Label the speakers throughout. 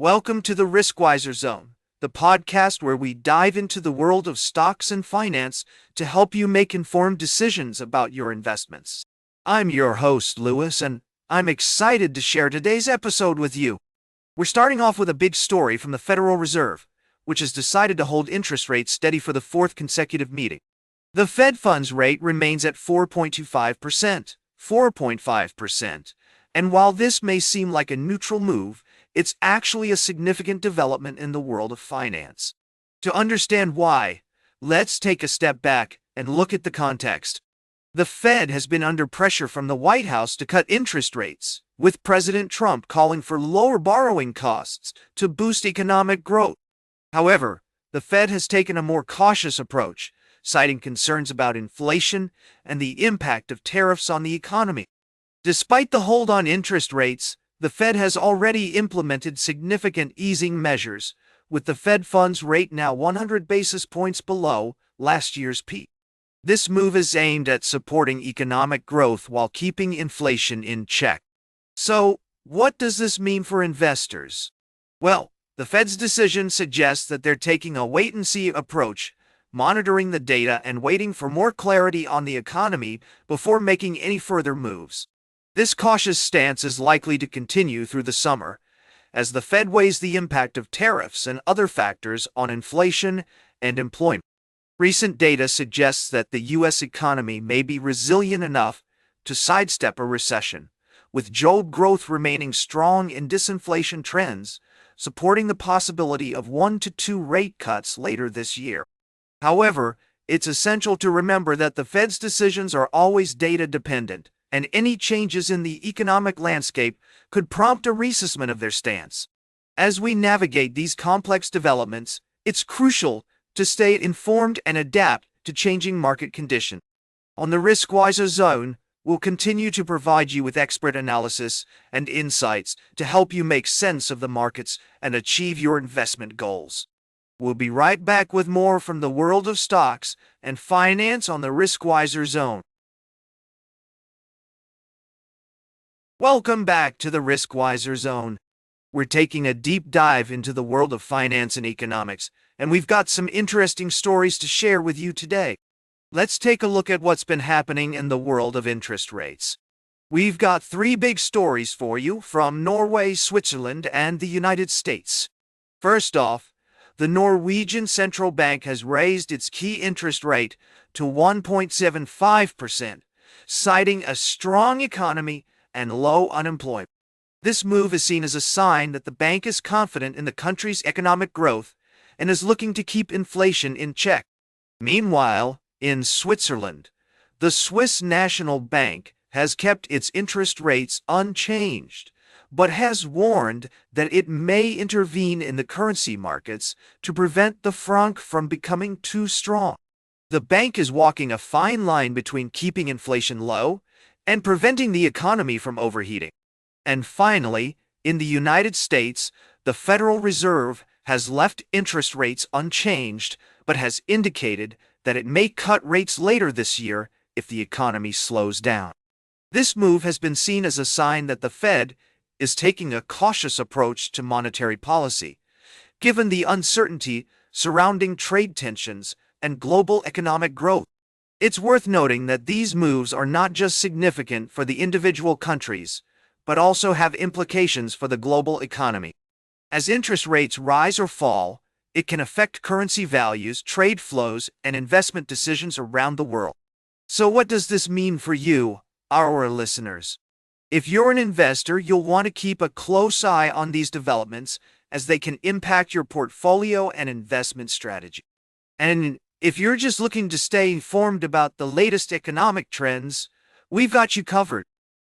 Speaker 1: Welcome to the Riskwiser Zone, the podcast where we dive into the world of stocks and finance to help you make informed decisions about your investments. I'm your host, Lewis, and I'm excited to share today's episode with you. We're starting off with a big story from the Federal Reserve, which has decided to hold interest rates steady for the fourth consecutive meeting. The Fed funds rate remains at 4.25%, 4.5%, and while this may seem like a neutral move, it's actually a significant development in the world of finance. To understand why, let's take a step back and look at the context. The Fed has been under pressure from the White House to cut interest rates, with President Trump calling for lower borrowing costs to boost economic growth. However, the Fed has taken a more cautious approach, citing concerns about inflation and the impact of tariffs on the economy. Despite the hold on interest rates, the Fed has already implemented significant easing measures, with the Fed funds rate now 100 basis points below last year's peak. This move is aimed at supporting economic growth while keeping inflation in check. So, what does this mean for investors? Well, the Fed's decision suggests that they're taking a wait-and-see approach, monitoring the data and waiting for more clarity on the economy before making any further moves. This cautious stance is likely to continue through the summer, as the Fed weighs the impact of tariffs and other factors on inflation and employment. Recent data suggests that the U.S. economy may be resilient enough to sidestep a recession, with job growth remaining strong and disinflation trends supporting the possibility of 1 to 2 rate cuts later this year. However, it's essential to remember that the Fed's decisions are always data-dependent, and any changes in the economic landscape could prompt a reassessment of their stance. As we navigate these complex developments, it's crucial to stay informed and adapt to changing market conditions. On the Riskwiser Zone, we'll continue to provide you with expert analysis and insights to help you make sense of the markets and achieve your investment goals. We'll be right back with more from the world of stocks and finance on the Riskwiser Zone. Welcome back to the Riskwiser Zone. We're taking a deep dive into the world of finance and economics, and we've got some interesting stories to share with you today. Let's take a look at what's been happening in the world of interest rates. We've got 3 big stories for you from Norway, Switzerland, and the United States. First off, the Norwegian central bank has raised its key interest rate to 1.75%, citing a strong economy and low unemployment. This move is seen as a sign that the bank is confident in the country's economic growth and is looking to keep inflation in check. Meanwhile, in Switzerland, the Swiss National Bank has kept its interest rates unchanged, but has warned that it may intervene in the currency markets to prevent the franc from becoming too strong. The bank is walking a fine line between keeping inflation low and preventing the economy from overheating. And finally, in the United States, the Federal Reserve has left interest rates unchanged, but has indicated that it may cut rates later this year if the economy slows down. This move has been seen as a sign that the Fed is taking a cautious approach to monetary policy, given the uncertainty surrounding trade tensions and global economic growth. It's worth noting that these moves are not just significant for the individual countries, but also have implications for the global economy. As interest rates rise or fall, it can affect currency values, trade flows, and investment decisions around the world. So what does this mean for you, our listeners? If you're an investor, you'll want to keep a close eye on these developments as they can impact your portfolio and investment strategy. And if you're just looking to stay informed about the latest economic trends, we've got you covered.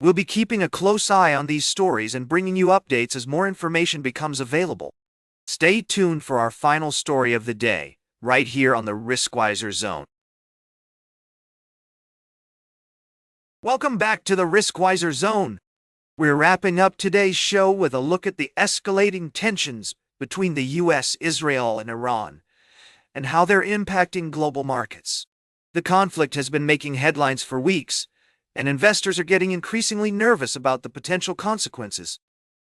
Speaker 1: We'll be keeping a close eye on these stories and bringing you updates as more information becomes available. Stay tuned for our final story of the day, right here on the Riskwiser Zone. Welcome back to the Riskwiser Zone. We're wrapping up today's show with a look at the escalating tensions between the U.S., Israel, and Iran, and how they're impacting global markets. The conflict has been making headlines for weeks, and investors are getting increasingly nervous about the potential consequences.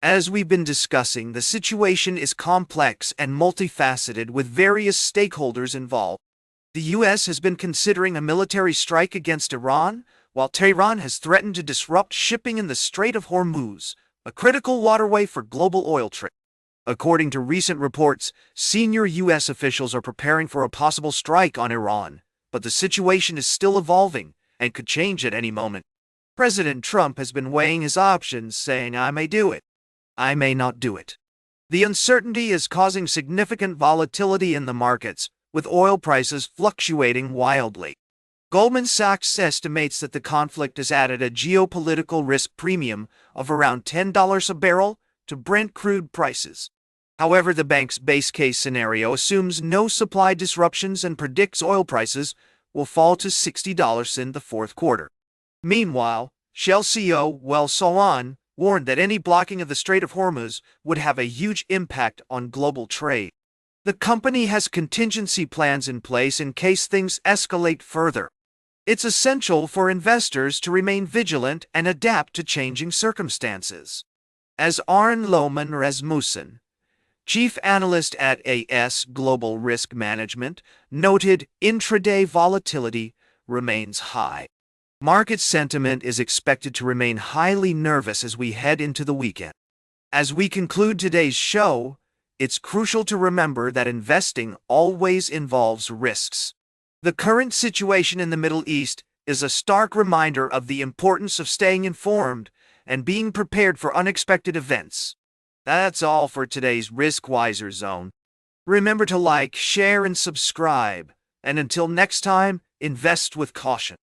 Speaker 1: As we've been discussing, the situation is complex and multifaceted with various stakeholders involved. The U.S. has been considering a military strike against Iran, while Tehran has threatened to disrupt shipping in the Strait of Hormuz, a critical waterway for global oil trade. According to recent reports, senior U.S. officials are preparing for a possible strike on Iran, but the situation is still evolving and could change at any moment. President Trump has been weighing his options, saying, "I may do it. I may not do it." The uncertainty is causing significant volatility in the markets, with oil prices fluctuating wildly. Goldman Sachs estimates that the conflict has added a geopolitical risk premium of around $10 a barrel to Brent crude prices. However, the bank's base case scenario assumes no supply disruptions and predicts oil prices will fall to $60 in the fourth quarter. Meanwhile, Shell CEO Wael Sawan warned that any blocking of the Strait of Hormuz would have a huge impact on global trade. The company has contingency plans in place in case things escalate further. It's essential for investors to remain vigilant and adapt to changing circumstances. As Arne Lohmann Rasmussen, chief analyst at AS Global Risk Management, noted, intraday volatility remains high. Market sentiment is expected to remain highly nervous as we head into the weekend. As we conclude today's show, it's crucial to remember that investing always involves risks. The current situation in the Middle East is a stark reminder of the importance of staying informed and being prepared for unexpected events. That's all for today's Riskwiser Zone. Remember to like, share, and subscribe. And until next time, invest with caution.